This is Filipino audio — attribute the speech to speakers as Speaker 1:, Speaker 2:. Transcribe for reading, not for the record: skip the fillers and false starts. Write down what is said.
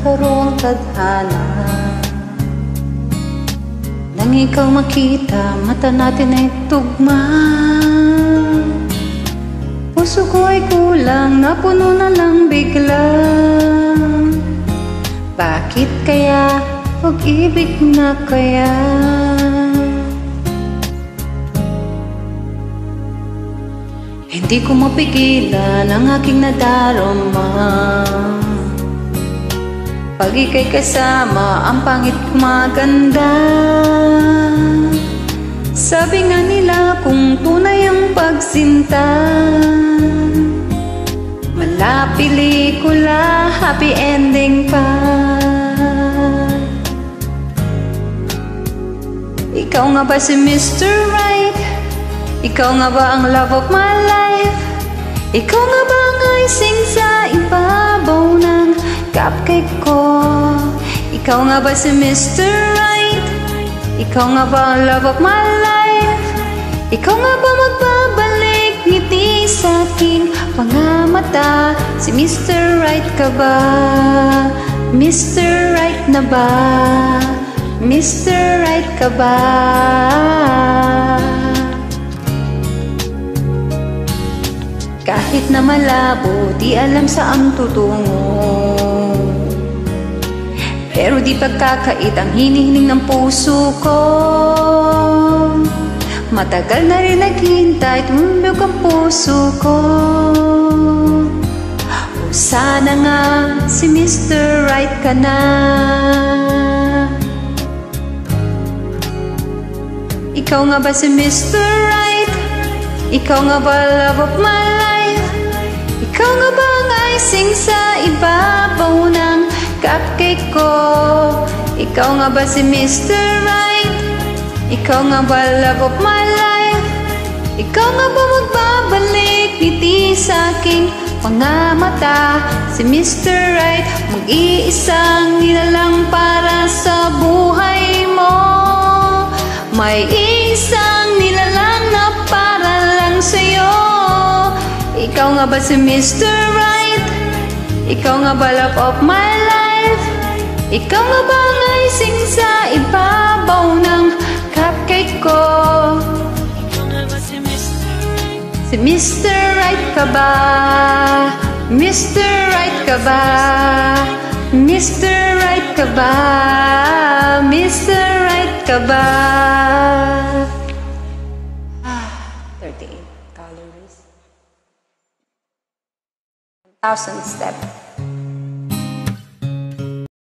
Speaker 1: taro ang tadhana. Nang ikaw makita, mata natin ay tugma. Puso ko ay kulang, napuno na lang bigla. Bakit kaya, pag-ibig na kaya? Hindi ko mapigilan ang aking nadarama. Pag ika'y kasama, ang pangit maganda. Sabi nga nila kung tunay ang pagsinta, wala pelikula, happy ending pa. Ikaw nga ba si Mr. Right? Ikaw nga ba ang love of my life? Ikaw nga ba ang icing sa ibabaw ng cupcake ko? Ikaw nga ba si Mr. Right? Ikaw nga ba ang love of my life? Ikaw nga ba magbabalik ngiti sa aking pangamata? Si Mr. Right ka ba? Mr. Right na ba? Mr. Right ka ba? Kahit na malabo, di alam saan tutungo, pero di pagkakait ang hinihiling ng puso ko. Matagal na rin naghintay, tumulog ang puso ko. O sana nga si Mr. Right ka na. Ikaw nga ba si Mr. Right? Ikaw nga ba love of my life? Ikaw nga ba ang icing sa ibabaw ng cupcake ko? Ikaw nga ba si Mr. Right? Ikaw nga ba love of my life? Ikaw nga ba magbabalik ngiti sa aking pangamata? Si Mr. Right, mag-iisang nilalang para sa buhay mo. May isang nilalang na para lang sa'yo. Ikaw nga ba si Mr. Right? Ikaw nga ba love of my life? Ikaw nga ba ang icing sa ibabaw ng cupcake ko? Ikaw nga ba si Mr. Right? Si Mr. Right ka ba? Mr. Right ka ba? Mr. Right ka ba? Mr. Right ka ba? 38 calories. 1,000 steps.